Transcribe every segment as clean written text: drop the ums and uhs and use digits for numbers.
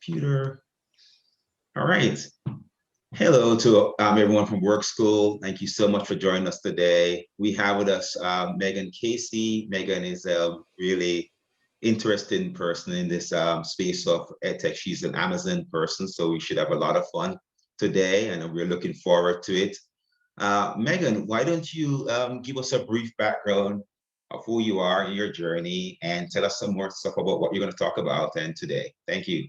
computer. All right. Hello to everyone from Work School. Thank you so much for joining us today. We have with us Megan Casey. Megan is a really interesting person in this space of edtech. She's an Amazon person, so we should have a lot of fun today, and we're looking forward to it. Megan, why don't you give us a brief background of who you are in your journey and tell us some more stuff about what you're going to talk about and today. Thank you.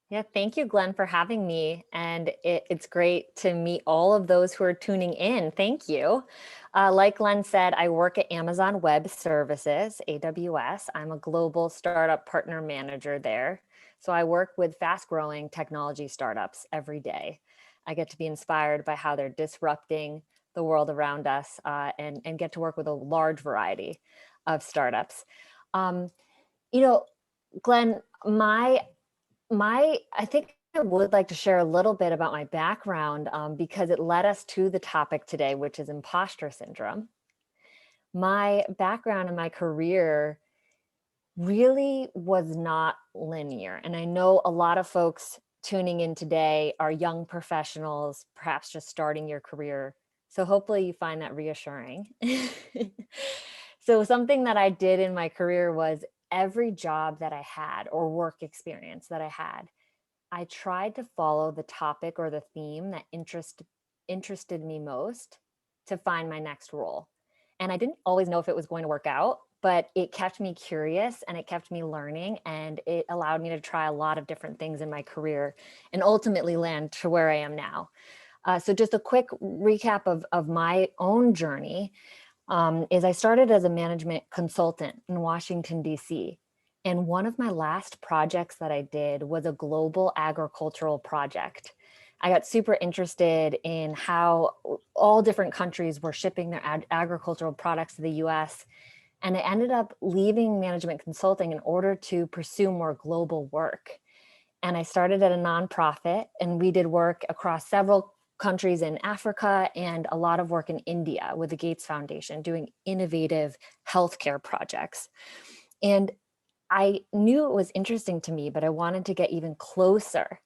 Yeah, thank you, Glenn, for having me. And it's great to meet all of those who are tuning in. Thank you. Like Glenn said, I work at Amazon Web Services, AWS. I'm a global startup partner manager there. So I work with fast-growing technology startups every day. I get to be inspired by how they're disrupting the world around us and get to work with a large variety of startups. You know, Glenn, I think I would like to share a little bit about my background because it led us to the topic today, which is imposter syndrome. My background and my career really was not linear. And I know a lot of folks tuning in today are young professionals, perhaps just starting your career. So hopefully you find that reassuring. So something that I did in my career was every job that I had or work experience that I had, I tried to follow the topic or the theme that interested me most to find my next role. And I didn't always know if it was going to work out, but it kept me curious and it kept me learning, and it allowed me to try a lot of different things in my career and ultimately land to where I am now. So just a quick recap of my own journey is I started as a management consultant in Washington, D.C. And one of my last projects that I did was a global agricultural project. I got super interested in how all different countries were shipping their agricultural products to the US. And I ended up leaving management consulting in order to pursue more global work. And I started at a nonprofit, and we did work across several countries in Africa and a lot of work in India with the Gates Foundation doing innovative healthcare projects. And I knew it was interesting to me, but I wanted to get even closer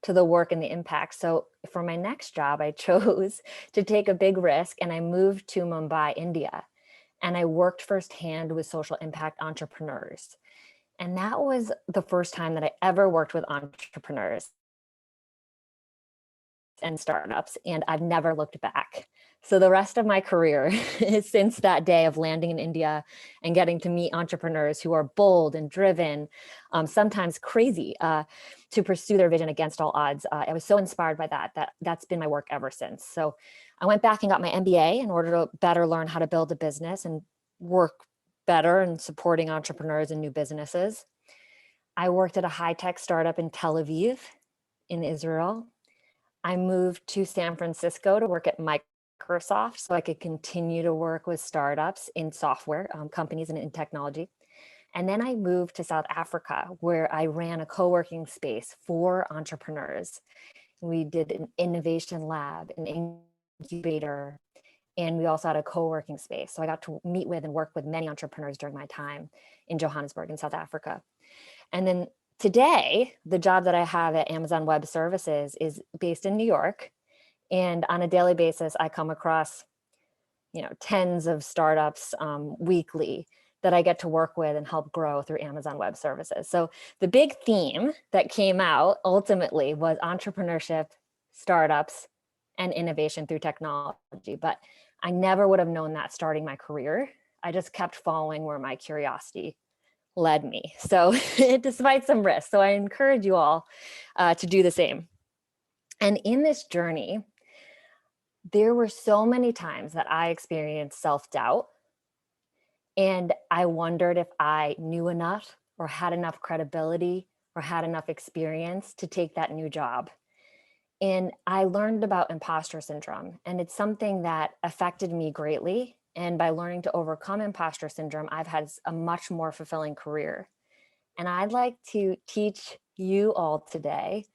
to the work and the impact. So for my next job, I chose to take a big risk, and I moved to Mumbai, India. And I worked firsthand with social impact entrepreneurs. And that was the first time that I ever worked with entrepreneurs and startups, and I've never looked back. So the rest of my career since that day of landing in India and getting to meet entrepreneurs who are bold and driven, sometimes crazy, to pursue their vision against all odds. I was so inspired by that's been my work ever since. So I went back and got my MBA in order to better learn how to build a business and work better in supporting entrepreneurs and new businesses. I worked at a high-tech startup in Tel Aviv in Israel. I moved to San Francisco to work at Microsoft so I could continue to work with startups in software companies and in technology. And then I moved to South Africa, where I ran a co-working space for entrepreneurs. We did an innovation lab, an incubator, and we also had a co-working space. So I got to meet with and work with many entrepreneurs during my time in Johannesburg in South Africa. And then today, the job that I have at Amazon Web Services is based in New York. And on a daily basis, I come across, tens of startups weekly that I get to work with and help grow through Amazon Web Services. So the big theme that came out ultimately was entrepreneurship, startups, and innovation through technology. But I never would have known that starting my career. I just kept following where my curiosity led me. So despite some risks. So I encourage you all to do the same. And in this journey, there were so many times that I experienced self-doubt. And I wondered if I knew enough or had enough credibility or had enough experience to take that new job. And I learned about imposter syndrome, and it's something that affected me greatly. And by learning to overcome imposter syndrome, I've had a much more fulfilling career. And I'd like to teach you all today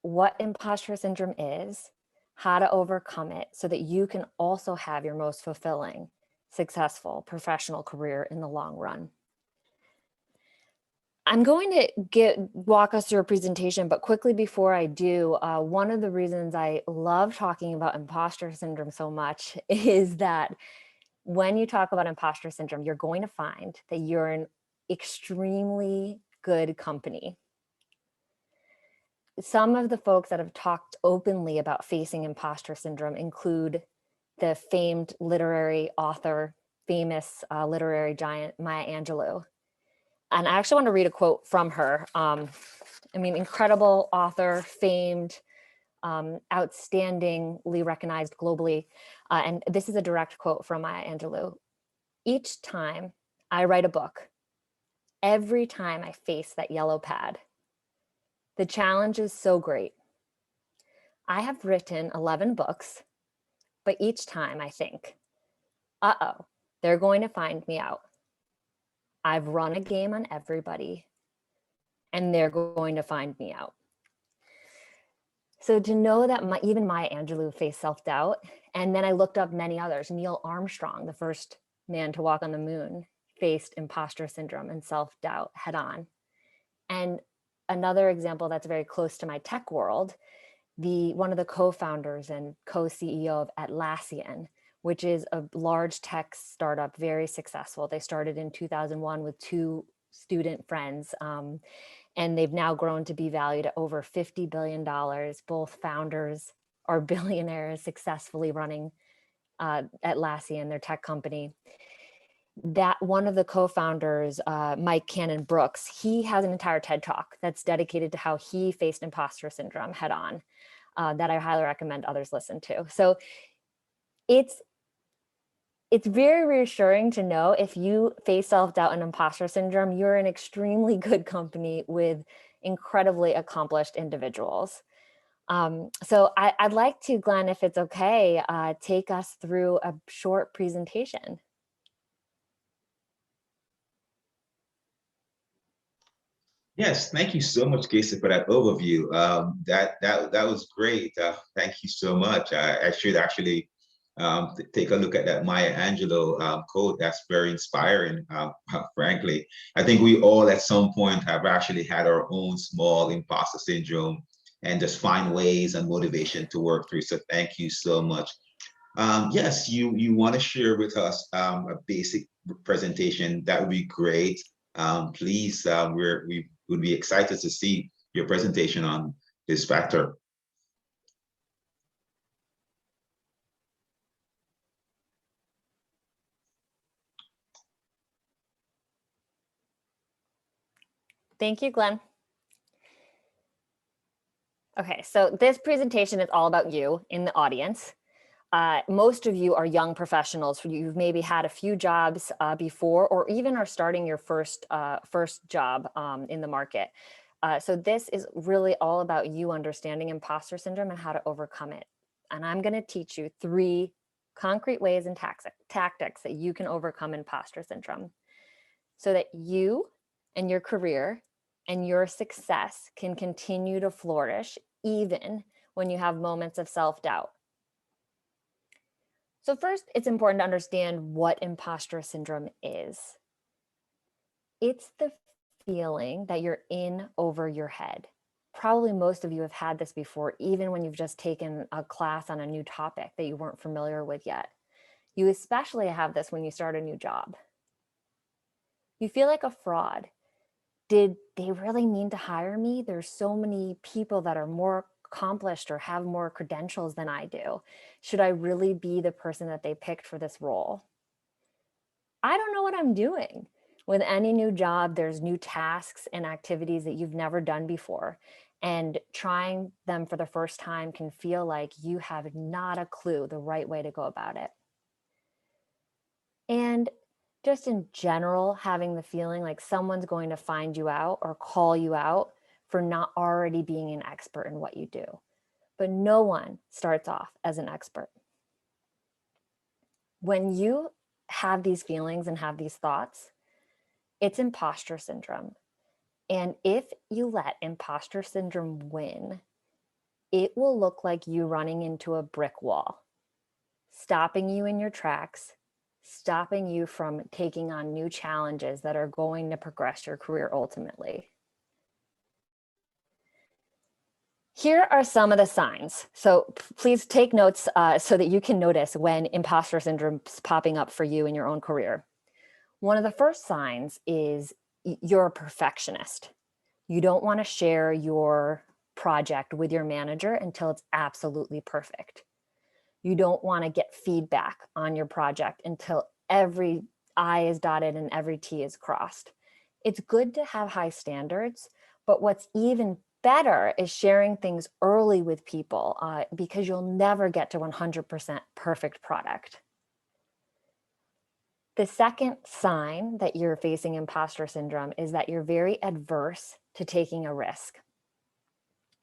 what imposter syndrome is, how to overcome it so that you can also have your most fulfilling, successful professional career in the long run. I'm going to walk us through a presentation, but quickly before I do, one of the reasons I love talking about imposter syndrome so much is that when you talk about imposter syndrome, you're going to find that you're in extremely good company. Some of the folks that have talked openly about facing imposter syndrome include the famed literary author, famous literary giant, Maya Angelou. And I actually want to read a quote from her. Incredible author, famed, outstandingly recognized globally. And this is a direct quote from Maya Angelou. "Each time I write a book, every time I face that yellow pad, the challenge is so great. I have written 11 books, but each time I think, uh-oh, they're going to find me out. I've run a game on everybody, and they're going to find me out." So to know that even Maya Angelou faced self-doubt, and then I looked up many others. Neil Armstrong, the first man to walk on the moon, faced imposter syndrome and self-doubt head on. And another example that's very close to my tech world, one of the co-founders and co-CEO of Atlassian, which is a large tech startup, very successful. They started in 2001 with two student friends, and they've now grown to be valued at over $50 billion. Both founders are billionaires, successfully running Atlassian, their tech company. That one of the co-founders, Mike Cannon-Brookes, he has an entire TED Talk that's dedicated to how he faced imposter syndrome head on, that I highly recommend others listen to. So it's very reassuring to know if you face self-doubt and imposter syndrome, you're in extremely good company with incredibly accomplished individuals. So I'd like to, Glenn, if it's okay, take us through a short presentation. Yes, thank you so much, Casey, for that overview. That was great. Thank you so much. I should actually take a look at that Maya Angelou quote. That's very inspiring, frankly. I think we all at some point have actually had our own small imposter syndrome and just find ways and motivation to work through. So thank you so much. Yes, you want to share with us a basic presentation, that would be great. Please, we would be excited to see your presentation on this factor. Thank you, Glenn. Okay, so this presentation is all about you in the audience. Most of you are young professionals. You've maybe had a few jobs before, or even are starting your first job in the market. So this is really all about you understanding imposter syndrome and how to overcome it. And I'm going to teach you 3 concrete ways and tactics that you can overcome imposter syndrome so that you and your career and your success can continue to flourish even when you have moments of self-doubt. So first, it's important to understand what imposter syndrome is. It's the feeling that you're in over your head. Probably most of you have had this before, even when you've just taken a class on a new topic that you weren't familiar with yet. You especially have this when you start a new job. You feel like a fraud. Did they really mean to hire me? There's so many people that are more accomplished or have more credentials than I do. Should I really be the person that they picked for this role? I don't know what I'm doing. With any new job, there's new tasks and activities that you've never done before. And trying them for the first time can feel like you have not a clue the right way to go about it. And just in general, having the feeling like someone's going to find you out or call you out for not already being an expert in what you do. But no one starts off as an expert. When you have these feelings and have these thoughts, it's imposter syndrome. And if you let imposter syndrome win, it will look like you running into a brick wall, stopping you in your tracks stopping you from taking on new challenges that are going to progress your career ultimately. Here are some of the signs. So please take notes so that you can notice when imposter syndrome is popping up for you in your own career. One of the first signs is you're a perfectionist. You don't want to share your project with your manager until it's absolutely perfect. You don't want to get feedback on your project until every I is dotted and every T is crossed. It's good to have high standards, but what's even better is sharing things early with people because you'll never get to 100% perfect product. The second sign that you're facing imposter syndrome is that you're very adverse to taking a risk.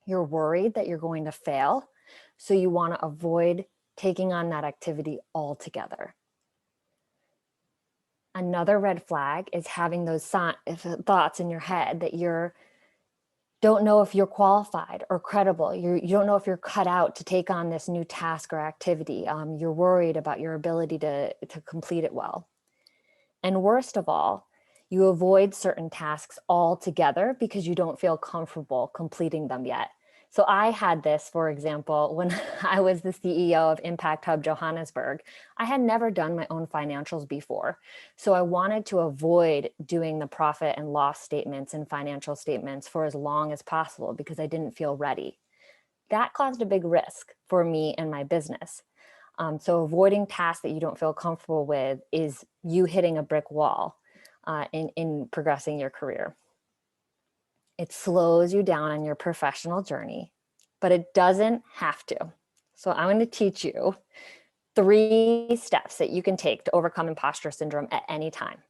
You're worried that you're going to fail, so you want to avoid taking on that activity altogether. Another red flag is having those thoughts in your head that you don't know if you're qualified or credible. You don't know if you're cut out to take on this new task or activity. You're worried about your ability to complete it well. And worst of all, you avoid certain tasks altogether because you don't feel comfortable completing them yet. So I had this, for example, when I was the CEO of Impact Hub Johannesburg. I had never done my own financials before. So I wanted to avoid doing the profit and loss statements and financial statements for as long as possible because I didn't feel ready. That caused a big risk for me and my business. So avoiding tasks that you don't feel comfortable with is you hitting a brick wall in progressing your career. It slows you down on your professional journey, but it doesn't have to. So I'm going to teach you 3 steps that you can take to overcome imposter syndrome at any time.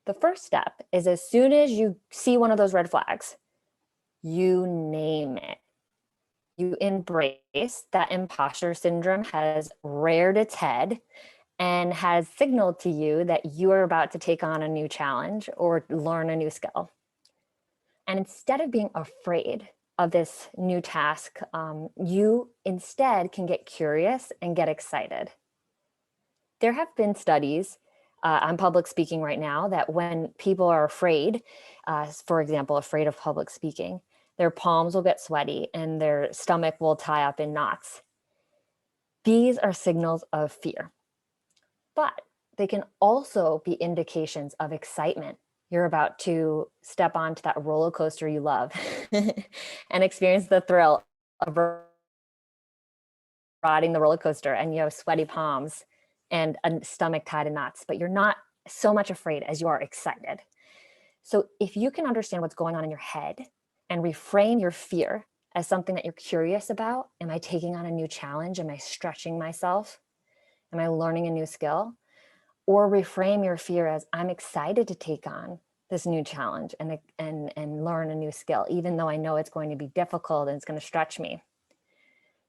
The first step is as soon as you see one of those red flags, you name it. You embrace that imposter syndrome has reared its head and has signaled to you that you are about to take on a new challenge or learn a new skill. And instead of being afraid of this new task, you instead can get curious and get excited. There have been studies, I'm public speaking right now, that when people are afraid, for example, afraid of public speaking, their palms will get sweaty and their stomach will tie up in knots. These are signals of fear, but they can also be indications of excitement. You're about to step onto that roller coaster you love and experience the thrill of riding the roller coaster, and you have sweaty palms and a stomach tied in knots, but you're not so much afraid as you are excited. So if you can understand what's going on in your head and reframe your fear as something that you're curious about, am I taking on a new challenge? Am I stretching myself? Am I learning a new skill? Or reframe your fear as I'm excited to take on this new challenge and learn a new skill, even though I know it's going to be difficult and it's going to stretch me.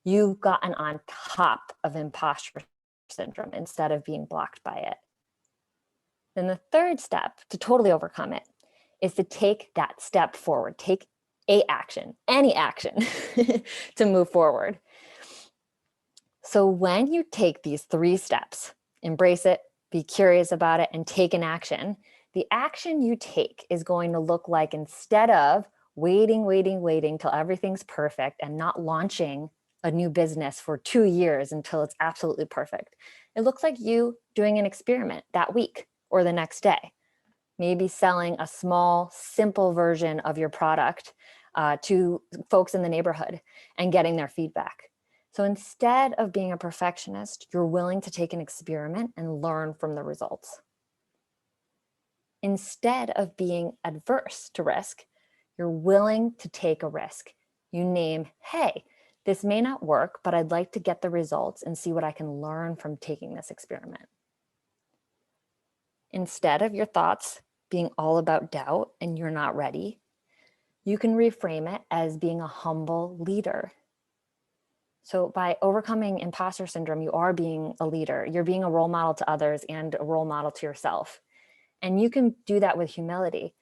You've gotten on top of imposter syndrome instead of being blocked by it. Then the third step to totally overcome it is to take that step forward. Take any action to move forward. So when you take these 3 steps, embrace it, be curious about it, and take an action, the action you take is going to look like, instead of waiting till everything's perfect and not launching a new business for 2 years until it's absolutely perfect, it looks like you doing an experiment that week or the next day. Maybe selling a small, simple version of your product to folks in the neighborhood and getting their feedback. So instead of being a perfectionist, you're willing to take an experiment and learn from the results. Instead of being adverse to risk, you're willing to take a risk. You name, hey, this may not work, but I'd like to get the results and see what I can learn from taking this experiment. Instead of your thoughts being all about doubt and you're not ready, you can reframe it as being a humble leader. So by overcoming imposter syndrome, you are being a leader. You're being a role model to others and a role model to yourself. And you can do that with humility.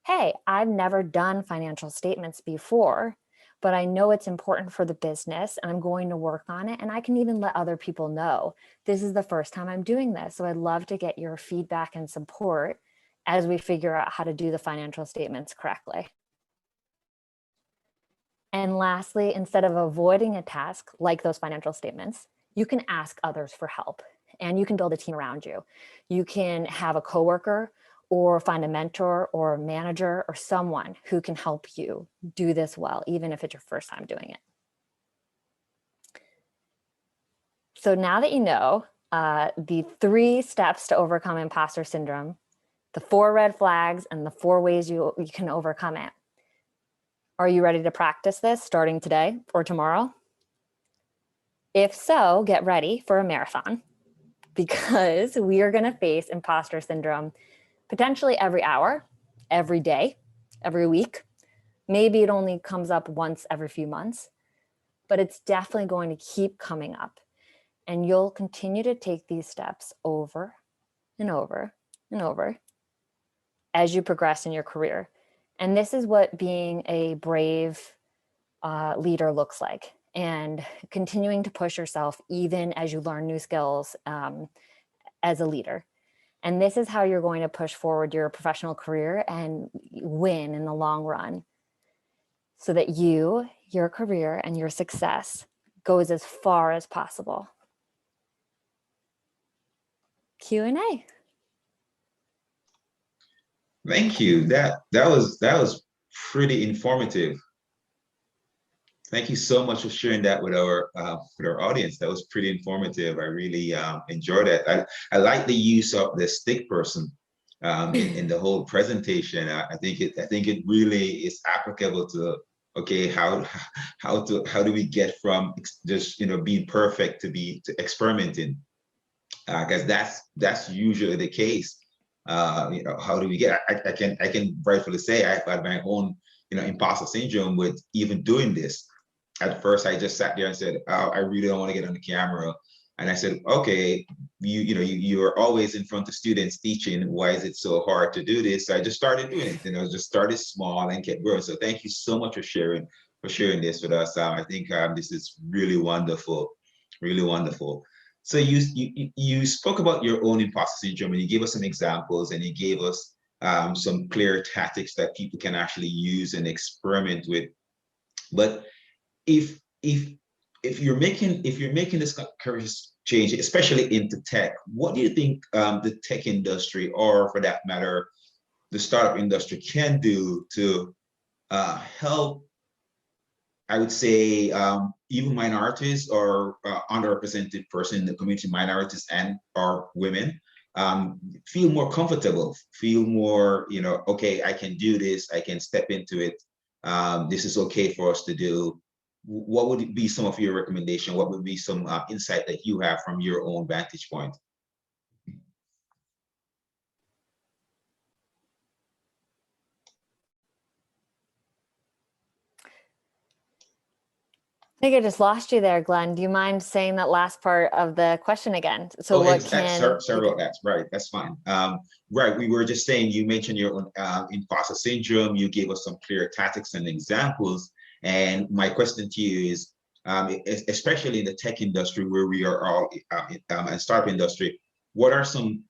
Hey, I've never done financial statements before, but I know it's important for the business and I'm going to work on it. And I can even let other people know this is the first time I'm doing this. So I'd love to get your feedback and support as we figure out how to do the financial statements correctly. And lastly, instead of avoiding a task like those financial statements, you can ask others for help and you can build a team around you. You can have a coworker or find a mentor or a manager or someone who can help you do this well, even if it's your first time doing it. So now that you know the 3 steps to overcome imposter syndrome, the 4 red flags, and the 4 ways you can overcome it, are you ready to practice this starting today or tomorrow? If so, get ready for a marathon because we are going to face imposter syndrome potentially every hour, every day, every week. Maybe it only comes up once every few months, but it's definitely going to keep coming up. And you'll continue to take these steps over and over and over as you progress in your career. And this is what being a brave leader looks like, and continuing to push yourself even as you learn new skills as a leader. And this is how you're going to push forward your professional career and win in the long run, so that your career and your success goes as far as possible. Q&A. Thank you. That was pretty informative. Thank you so much for sharing that with our audience. That was pretty informative. I really enjoyed it. I like the use of the stick person in the whole presentation. I think it really is applicable to, okay, how do we get from just being perfect to experimenting, because that's usually the case. How do we get? I can rightfully say I've had my own imposter syndrome with even doing this. At first, I just sat there and said, oh, I really don't want to get on the camera. And I said, okay, you are always in front of students teaching. Why is it so hard to do this? So I just started doing it. Just started small and kept growing. So thank you so much for sharing this with us. I think this is really wonderful, really wonderful. So you spoke about your own imposter syndrome, and you gave us some examples, and you gave us some clear tactics that people can actually use and experiment with. But if you're making this change, especially into tech, what do you think the tech industry, or for that matter, the startup industry, can do to help, I would say, even minorities or underrepresented person in the community, minorities and or women, feel more comfortable, feel more, okay, I can do this, I can step into it. This is okay for us to do. What would be some of your recommendation? What would be some insight that you have from your own vantage point? I think I just lost you there, Glenn. Do you mind saying that last part of the question again? So what can... Sorry about that. Right, that's fine. Right, we were just saying, you mentioned your own imposter syndrome. You gave us some clear tactics and examples. And my question to you is, especially in the tech industry where we are all in startup industry, what are some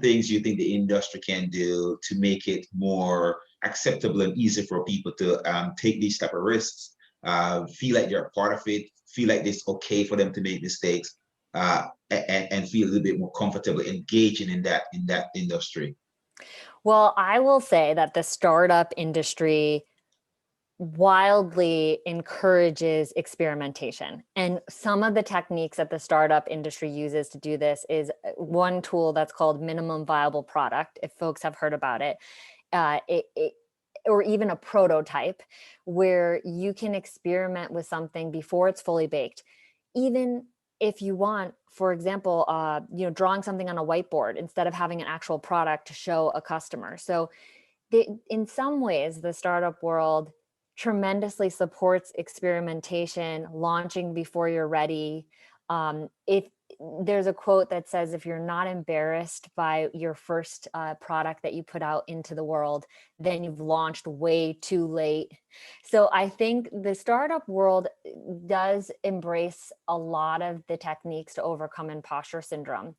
things you think the industry can do to make it more acceptable and easy for people to take these type of risks? Feel like you're a part of it, feel like it's okay for them to make mistakes, and feel a little bit more comfortable engaging in that industry. Well, I will say that the startup industry wildly encourages experimentation. And some of the techniques that the startup industry uses to do this is one tool that's called minimum viable product, if folks have heard about it. Or even a prototype, where you can experiment with something before it's fully baked. Even if you want, for example, drawing something on a whiteboard instead of having an actual product to show a customer. So in some ways, the startup world tremendously supports experimentation, launching before you're ready. there's a quote that says, if you're not embarrassed by your first product that you put out into the world, then you've launched way too late. So I think the startup world does embrace a lot of the techniques to overcome imposter syndrome.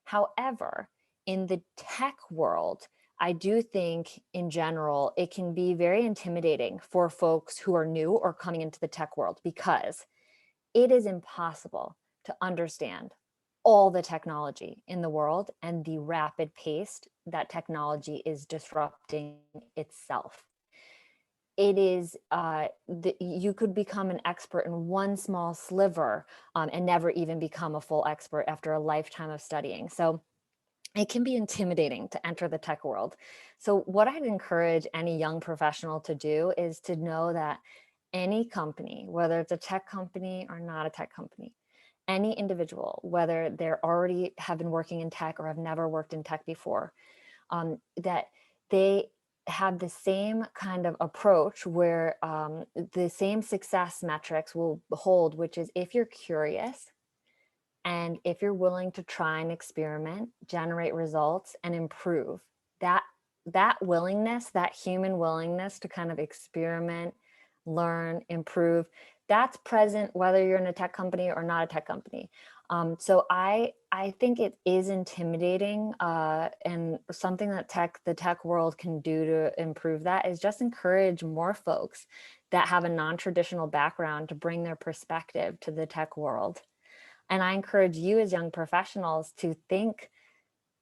However, in the tech world, I do think in general, it can be very intimidating for folks who are new or coming into the tech world, because it is impossible to understand all the technology in the world and the rapid pace that technology is disrupting itself. It is, you could become an expert in one small sliver, and never even become a full expert after a lifetime of studying. So it can be intimidating to enter the tech world. So what I'd encourage any young professional to do is to know that any company, whether it's a tech company or not a tech company, any individual, whether they're already have been working in tech or have never worked in tech before, that they have the same kind of approach where the same success metrics will hold, which is if you're curious and if you're willing to try and experiment, generate results and improve, that willingness, that human willingness to kind of experiment, learn, improve, that's present whether you're in a tech company or not a tech company. So I think it is intimidating, and something that the tech world can do to improve that is just encourage more folks that have a non-traditional background to bring their perspective to the tech world. And I encourage you as young professionals to think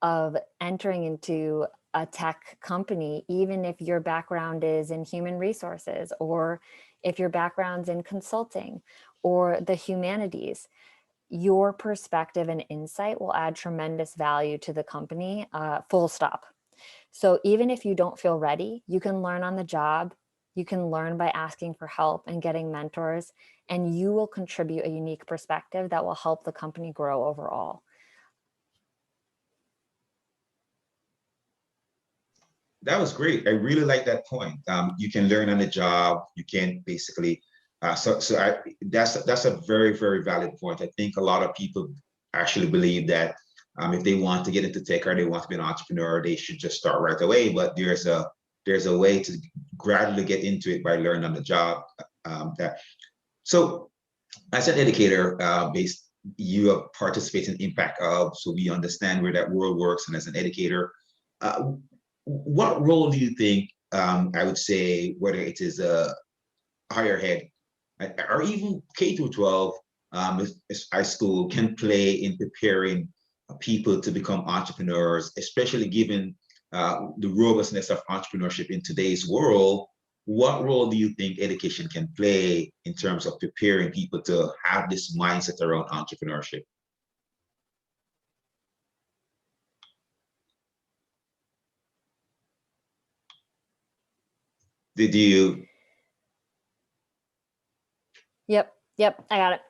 of entering into a tech company, even if your background is in human resources, or if your background's in consulting or the humanities. Your perspective and insight will add tremendous value to the company, full stop. So even if you don't feel ready, you can learn on the job. You can learn by asking for help and getting mentors, and you will contribute a unique perspective that will help the company grow overall. That was great. I really like that point. You can learn on the job. You can basically, that's a very, very valid point. I think a lot of people actually believe that if they want to get into tech or they want to be an entrepreneur, they should just start right away. But there's a way to gradually get into it by learning on the job. That so as an educator, you have participated in Impact Hub, so we understand where that world works. And as an educator, uh, what role do you think, I would say, whether it is a higher ed or even K through 12, high school, can play in preparing people to become entrepreneurs, especially given the robustness of entrepreneurship in today's world? What role do you think education can play in terms of preparing people to have this mindset around entrepreneurship? Did you? Yep, I got it.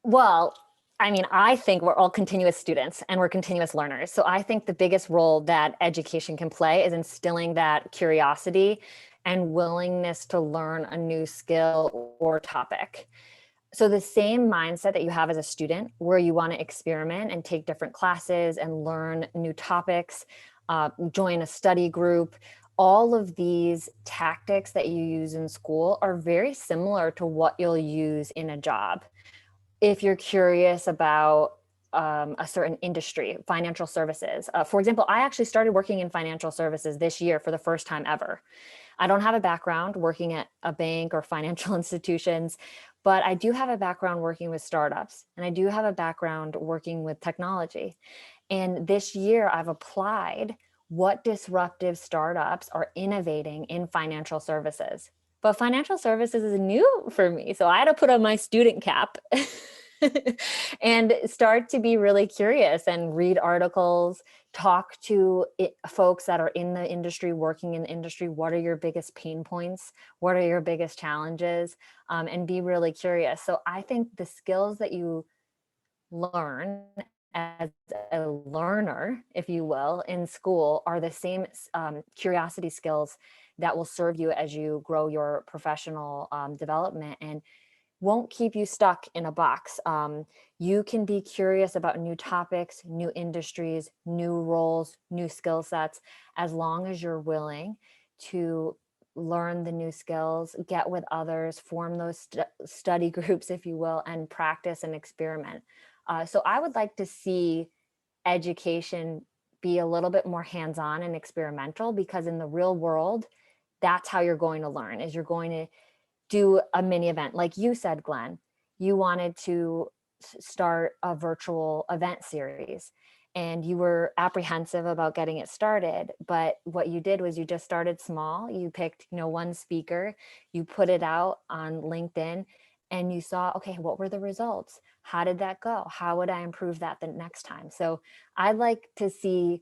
Well, I mean, I think we're all continuous students and we're continuous learners. So I think the biggest role that education can play is instilling that curiosity and willingness to learn a new skill or topic. So the same mindset that you have as a student, where you want to experiment and take different classes and learn new topics, join a study group, all of these tactics that you use in school are very similar to what you'll use in a job. If you're curious about a certain industry, financial services. For example, I actually started working in financial services this year for the first time ever. I don't have a background working at a bank or financial institutions, but I do have a background working with startups, and I do have a background working with technology. And this year I've applied what disruptive startups are innovating in financial services. But financial services is new for me. So I had to put on my student cap and start to be really curious and read articles, talk to folks that are in the industry, working in the industry. What are your biggest pain points? What are your biggest challenges? And be really curious. So I think the skills that you learn as a learner, if you will, in school are the same curiosity skills that will serve you as you grow your professional development. And won't keep you stuck in a box. You can be curious about new topics, new industries, new roles, new skill sets, as long as you're willing to learn the new skills, get with others, form those study groups, if you will, and practice and experiment. So I would like to see education be a little bit more hands-on and experimental, because in the real world, that's how you're going to learn, is you're going to do a mini event. Like you said, Glenn, you wanted to start a virtual event series and you were apprehensive about getting it started. But what you did was you just started small. You picked, one speaker, you put it out on LinkedIn, and you saw, okay, what were the results? How did that go? How would I improve that the next time? So I'd like to see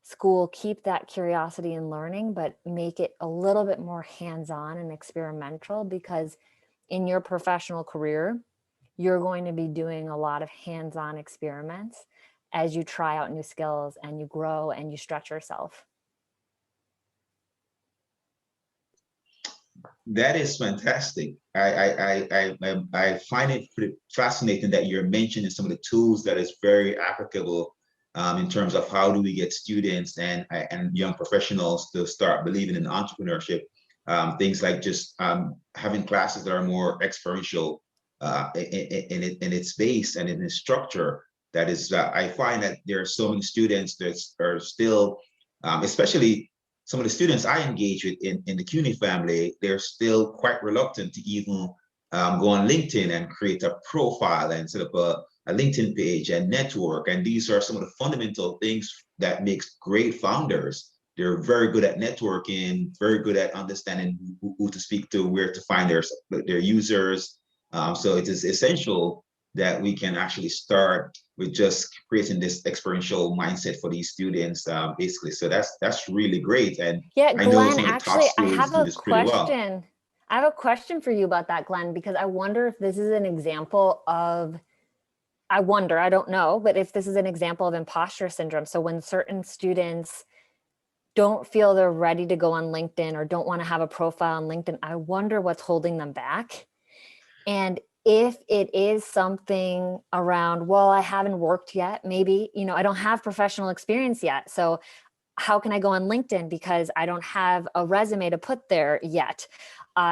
school keep that curiosity and learning, but make it a little bit more hands-on and experimental, because in your professional career, you're going to be doing a lot of hands-on experiments as you try out new skills and you grow and you stretch yourself. That is fantastic. I find it pretty fascinating that you're mentioning some of the tools that is very applicable in terms of how do we get students and young professionals to start believing in entrepreneurship. Things like just having classes that are more experiential in its base and in its structure. That is, I find that there are so many students that are still, especially some of the students I engage with in the CUNY family, they're still quite reluctant to even go on LinkedIn and create a profile and set up a LinkedIn page and network. And these are some of the fundamental things that makes great founders. They're very good at networking, very good at understanding who to speak to, where to find their users. So it is essential that we can actually start with just creating this experiential mindset for these students, basically. So that's really great. And Yeah, I know Glenn, some of the top actually, I schools have do a this pretty well. question. I have a question for you about that, Glenn, because I wonder if this is an example of, I don't know, but if this is an example of imposter syndrome. So when certain students don't feel they're ready to go on LinkedIn or don't want to have a profile on LinkedIn, I wonder what's holding them back. And if it is something around, well, I haven't worked yet, maybe, I don't have professional experience yet. So how can I go on LinkedIn because I don't have a resume to put there yet?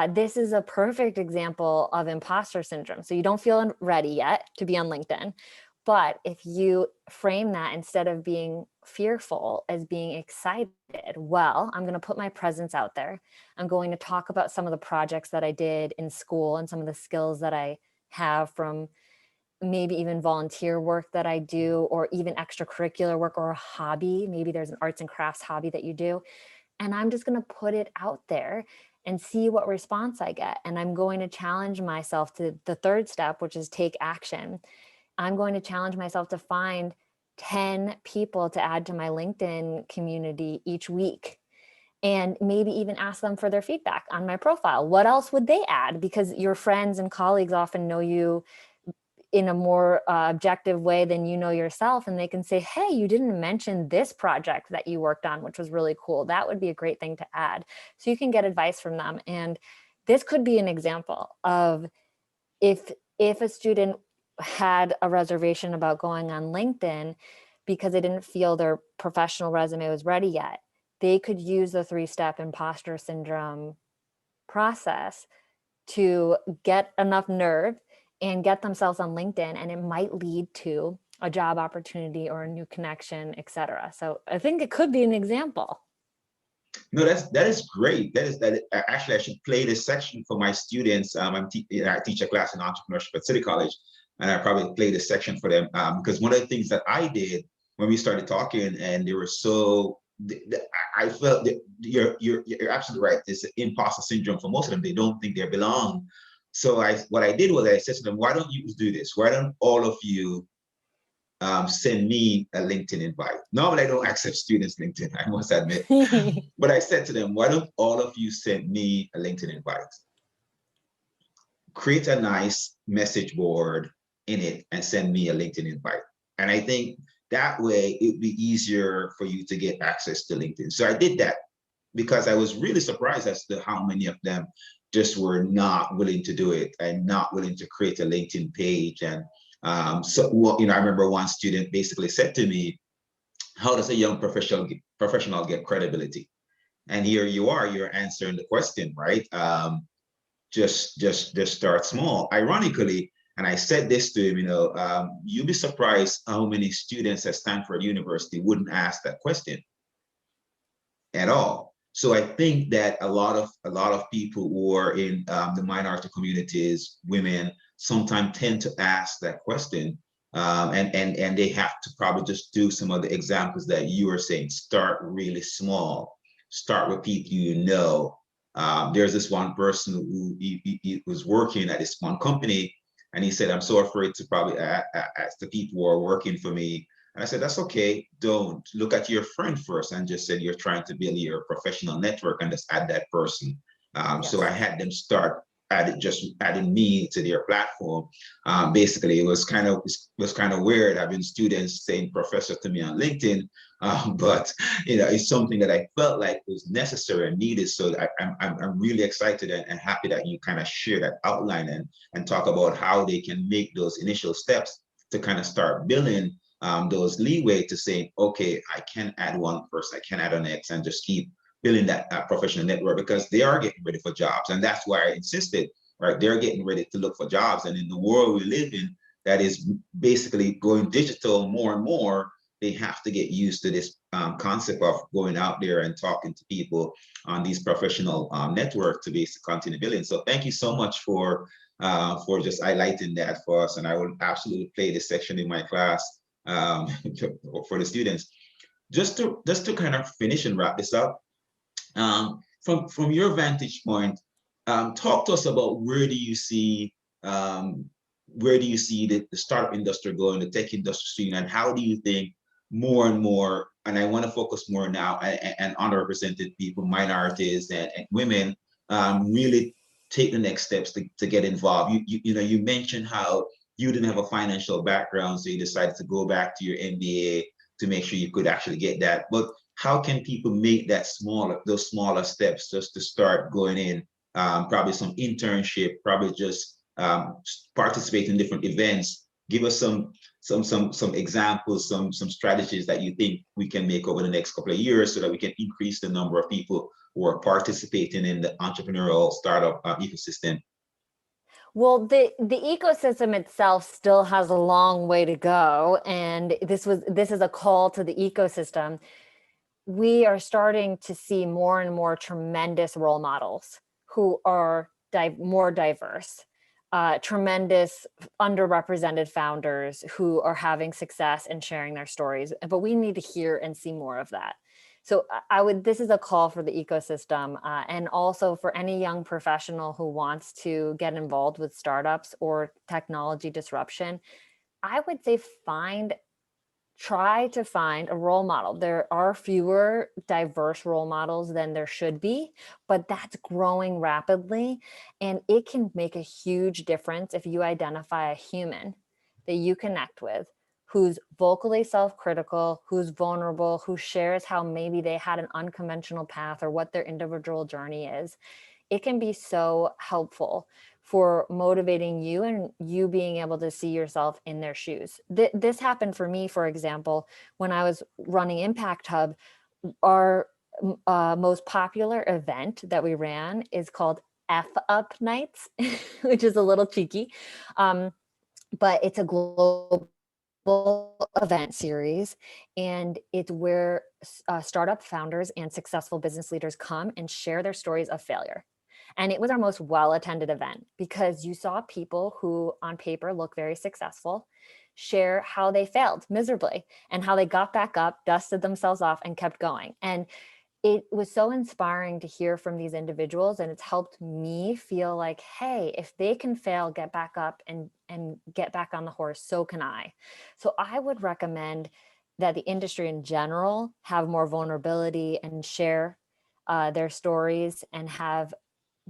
This is a perfect example of imposter syndrome. So you don't feel ready yet to be on LinkedIn. But if you frame that, instead of being fearful, as being excited, well, I'm going to put my presence out there. I'm going to talk about some of the projects that I did in school and some of the skills that I have from maybe even volunteer work that I do, or even extracurricular work or a hobby. Maybe there's an arts and crafts hobby that you do. And I'm just going to put it out there and see what response I get. And I'm going to challenge myself to the third step, which is take action. I'm going to challenge myself to find 10 people to add to my LinkedIn community each week, and maybe even ask them for their feedback on my profile. What else would they add? Because your friends and colleagues often know you in a more objective way than you know yourself. And they can say, hey, you didn't mention this project that you worked on, which was really cool. That would be a great thing to add. So you can get advice from them. And this could be an example of, if a student had a reservation about going on LinkedIn because they didn't feel their professional resume was ready yet, they could use the 3-step imposter syndrome process to get enough nerve and get themselves on LinkedIn, and it might lead to a job opportunity or a new connection, etc. So I think it could be an example. No, that is great. Actually, I should play this section for my students. I teach a class in entrepreneurship at City College, and I probably play this section for them because one of the things that I did when we started talking, and they were so, I felt that you're absolutely right. It's imposter syndrome for most of them. They don't think they belong. So what I did was I said to them, why don't you do this? Why don't all of you send me a LinkedIn invite? Normally, I don't accept students' LinkedIn, I must admit. But I said to them, why don't all of you send me a LinkedIn invite? Create a nice message board in it and send me a LinkedIn invite. And I think that way it'd be easier for you to get access to LinkedIn. So I did that. because I was really surprised as to how many of them just were not willing to do it and not willing to create a LinkedIn page. And so, well, I remember one student basically said to me, how does a young professional get credibility? And here you are, you're answering the question, right? Just start small. Ironically, and I said this to him, you'd be surprised how many students at Stanford University wouldn't ask that question at all. So I think that a lot of people who are in the minority communities, women, sometimes tend to ask that question, and they have to probably just do some of the examples that you are saying. Start really small. Start with people you know. There's this one person who he was working at this one company, and he said, "I'm so afraid to probably ask the people who are working for me." And I said, that's okay. Don't look at your friend first and just said you're trying to build your professional network and just add that person. So I Yes. had them start adding me to their platform. Basically, it was kind of weird having students saying professor to me on LinkedIn, but it's something that I felt like was necessary and needed. So I'm really excited and happy that you kind of share that outline and talk about how they can make those initial steps to kind of start building those leeway to say, okay, I can add one person, I can add an X, and just keep building that professional network, because they are getting ready for jobs. And that's why I insisted, right? They're getting ready to look for jobs. And in the world we live in, that is basically going digital more and more, they have to get used to this concept of going out there and talking to people on these professional networks to basically continue building. So thank you so much for just highlighting that for us. And I will absolutely play this section in my class for the students. Just to kind of finish and wrap this up, from your vantage point, talk to us about where do you see the startup industry going, the tech industry, and how do you think more and more, and I want to focus more now and underrepresented people, minorities, and women really take the next steps to get involved. You mentioned how you didn't have a financial background, so you decided to go back to your MBA to make sure you could actually get that. But how can people make those smaller steps just to start going in? Probably some internship, probably just participate in different events. Give us some examples, some strategies that you think we can make over the next couple of years so that we can increase the number of people who are participating in the entrepreneurial startup ecosystem. Well, the ecosystem itself still has a long way to go, and this is a call to the ecosystem. We are starting to see more and more tremendous role models who are more diverse, tremendous underrepresented founders who are having success and sharing their stories. But we need to hear and see more of that. So this is a call for the ecosystem, and also for any young professional who wants to get involved with startups or technology disruption. I would say try to find a role model. There are fewer diverse role models than there should be, but that's growing rapidly. And it can make a huge difference if you identify a human that you connect with, who's vocally self-critical, who's vulnerable, who shares how maybe they had an unconventional path or what their individual journey is. It can be so helpful for motivating you and you being able to see yourself in their shoes. This happened for me, for example, when I was running Impact Hub. Our most popular event that we ran is called F Up Nights, which is a little cheeky, but it's a global event series, and it's where startup founders and successful business leaders come and share their stories of failure. And it was our most well-attended event because you saw people who on paper look very successful share how they failed miserably and how they got back up, dusted themselves off, and kept going. And it was so inspiring to hear from these individuals, and it's helped me feel like, hey, if they can fail, get back up and get back on the horse, so can I. So I would recommend that the industry in general have more vulnerability and share their stories, and have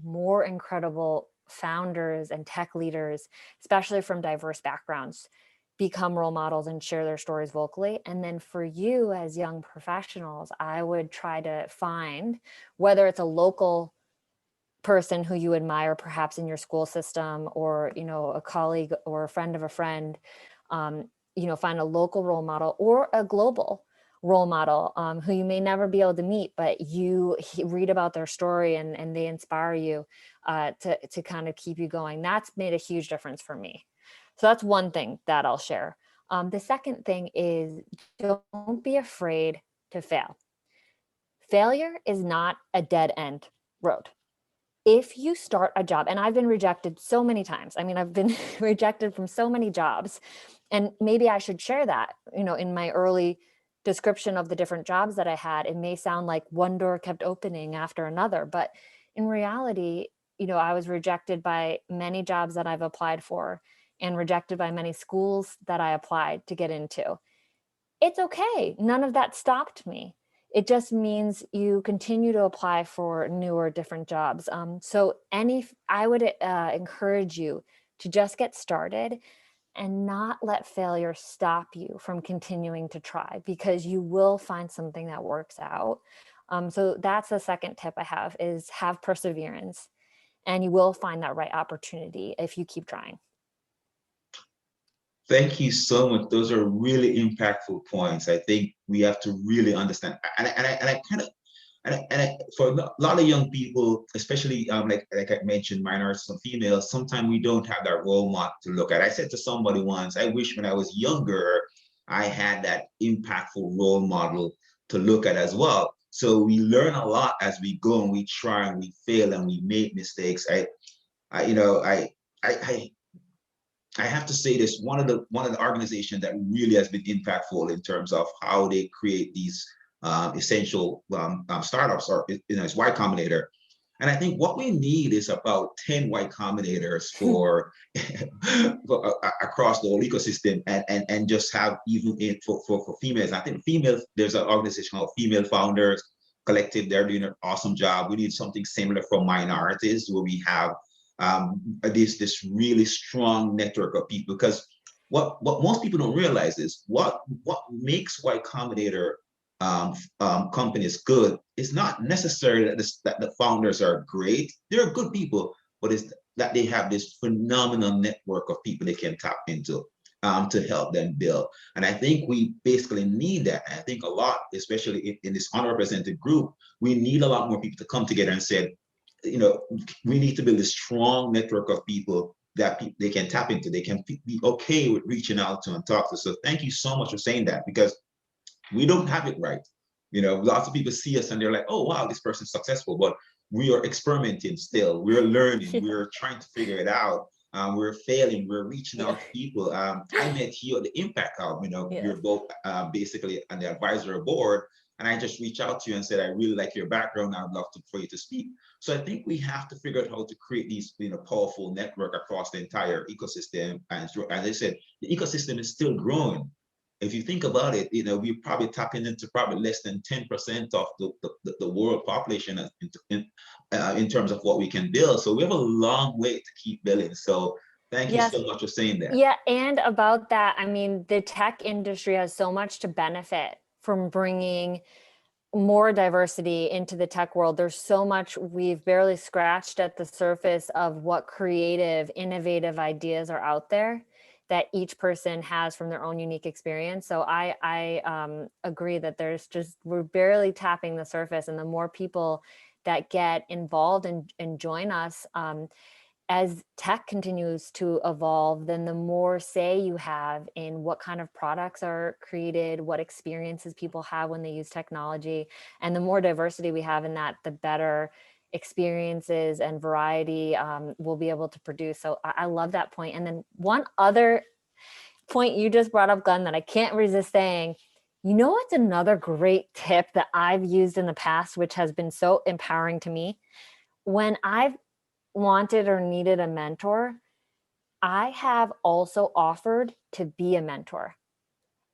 more incredible founders and tech leaders, especially from diverse backgrounds, become role models and share their stories vocally. And then for you as young professionals, I would try to find, whether it's a local person who you admire perhaps in your school system, or a colleague or a friend of a friend, find a local role model or a global role model, who you may never be able to meet, but you read about their story and they inspire you to kind of keep you going. That's made a huge difference for me. So that's one thing that I'll share. The second thing is, don't be afraid to fail. Failure is not a dead end road. If you start a job, and I've been rejected so many times. I mean, I've been rejected from so many jobs, and maybe I should share that, in my early description of the different jobs that I had. It may sound like one door kept opening after another, but in reality, I was rejected by many jobs that I've applied for, and rejected by many schools that I applied to get into. It's okay. None of that stopped me. It just means you continue to apply for newer, different jobs. I would encourage you to just get started and not let failure stop you from continuing to try, because you will find something that works out. So that's the second tip I have, is have perseverance, and you will find that right opportunity if you keep trying. Thank you so much. Those are really impactful points. I think we have to really understand, and I kind of, for a lot of young people, especially like I mentioned, minorities and females, sometimes we don't have that role model to look at. I said to somebody once, I wish when I was younger, I had that impactful role model to look at as well. So we learn a lot as we go, and we try and we fail and we make mistakes. I you know, I have to say this, one of the organizations that really has been impactful in terms of how they create these essential startups, or it's Y Combinator. And I think what we need is about 10 Y Combinators for, across the whole ecosystem, and just have even for females. I think females, there's an organization called Female Founders Collective. They're doing an awesome job. We need something similar for minorities, where we have this really strong network of people. Because what most people don't realize is what makes Y Combinator companies good is not necessarily that the founders are great. They're good people, but it's that they have this phenomenal network of people they can tap into to help them build. And I think we basically need that. And I think a lot, especially in this underrepresented group, we need a lot more people to come together and say, we need to build a strong network of people that they can tap into, they can be okay with reaching out to and talk to. So thank you so much for saying that, because we don't have it right. Lots of people see us and they're like, oh, wow, this person's successful, but we are experimenting still. We're learning, we're trying to figure it out. We're failing, we're reaching out to people. I met you at the Impact Hub, we're both basically on the advisory board. And I just reached out to you and said, I really like your background. I'd love for you to speak. So I think we have to figure out how to create these, powerful network across the entire ecosystem. And as I said, the ecosystem is still growing. If you think about it, we're probably tapping into probably less than 10% of the world population in terms of what we can build. So we have a long way to keep building. So thank you so much for saying that. Yeah, and about that, I mean, the tech industry has so much to benefit from bringing more diversity into the tech world. There's so much, we've barely scratched at the surface of what creative, innovative ideas are out there that each person has from their own unique experience. So I agree that we're barely tapping the surface, and the more people that get involved and join us, as tech continues to evolve, then the more say you have in what kind of products are created, what experiences people have when they use technology, and the more diversity we have in that, the better experiences and variety we'll be able to produce. So I love that point. And then one other point you just brought up, Glenn, that I can't resist saying, what's another great tip that I've used in the past, which has been so empowering to me? When I've wanted or needed a mentor, I have also offered to be a mentor.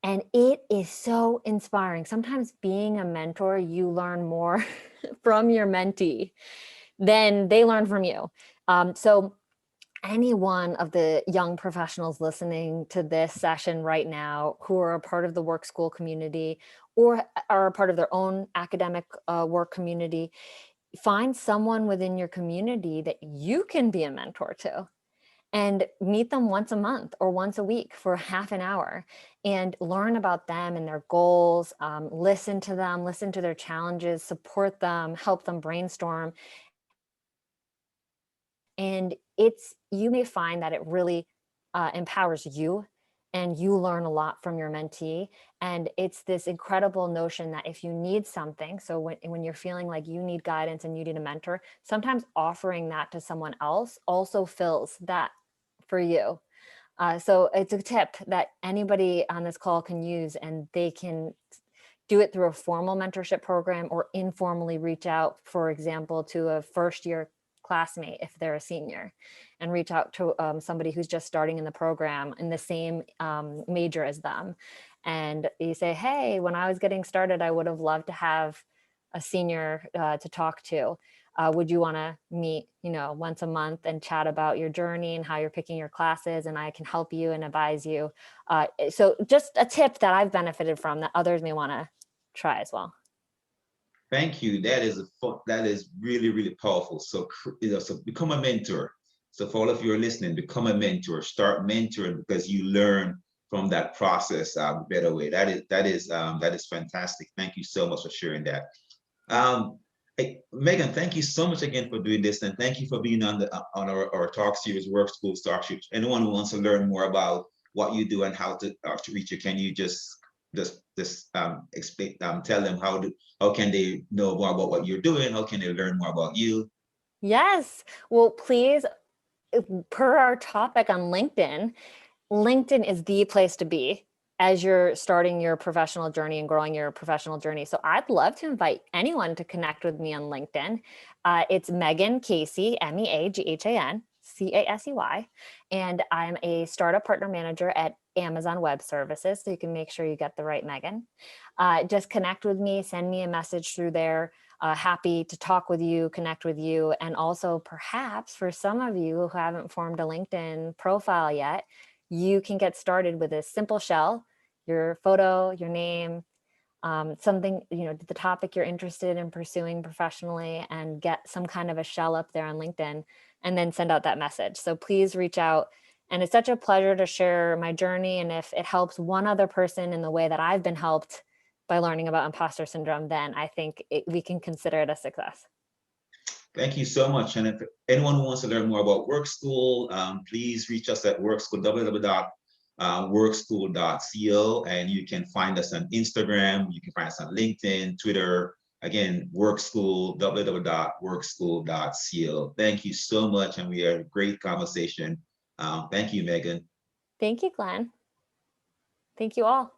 And it is so inspiring. Sometimes being a mentor, you learn more from your mentee than they learn from you. So any one of the young professionals listening to this session right now who are a part of the work school community or are a part of their own academic work community, find someone within your community that you can be a mentor to, and meet them once a month or once a week for half an hour and learn about them and their goals, listen to them, listen to their challenges, support them, help them brainstorm. And you may find that it really empowers you, and you learn a lot from your mentee. And it's this incredible notion that if you need something, so when you're feeling like you need guidance and you need a mentor, sometimes offering that to someone else also fills that for you. So it's a tip that anybody on this call can use, and they can do it through a formal mentorship program or informally reach out, for example, to a first year classmate if they're a senior, and reach out to somebody who's just starting in the program in the same major as them. And you say, hey, when I was getting started, I would have loved to have a senior to talk to. Would you want to meet, once a month and chat about your journey and how you're picking your classes, and I can help you and advise you. So just a tip that I've benefited from that others may want to try as well. Thank you. That is really, really powerful. So, so become a mentor. So for all of you who are listening, become a mentor. Start mentoring, because you learn from that process a better way. That is fantastic. Thank you so much for sharing that. Hey, Megan, thank you so much again for doing this, and thank you for being on our talk series, Work School Talk Series. Anyone who wants to learn more about what you do and how to reach you, can you just explain, tell them how can they know more about what you're doing? How can they learn more about you? Yes. Well, please, per our topic on LinkedIn, LinkedIn is the place to be as you're starting your professional journey and growing your professional journey. So I'd love to invite anyone to connect with me on LinkedIn. It's Megan Casey, MEAGHAN CASEY, and I'm a startup partner manager at Amazon Web Services. So you can make sure you get the right Megan. Just connect with me, send me a message through there. Happy to talk with you, connect with you. And also perhaps for some of you who haven't formed a LinkedIn profile yet, you can get started with a simple shell, your photo, your name, something, the topic you're interested in pursuing professionally, and get some kind of a shell up there on LinkedIn, and then send out that message. So please reach out. And it's such a pleasure to share my journey. And if it helps one other person in the way that I've been helped by learning about imposter syndrome, then I think we can consider it a success. Thank you so much. And if anyone who wants to learn more about Work School, please reach us at Work School, www.workschool.co, and you can find us on Instagram, you can find us on LinkedIn, Twitter. Again, Work School, www.workschool.co. Thank you so much, and we had a great conversation. Thank you, Megan. Thank you, Glenn. Thank you all.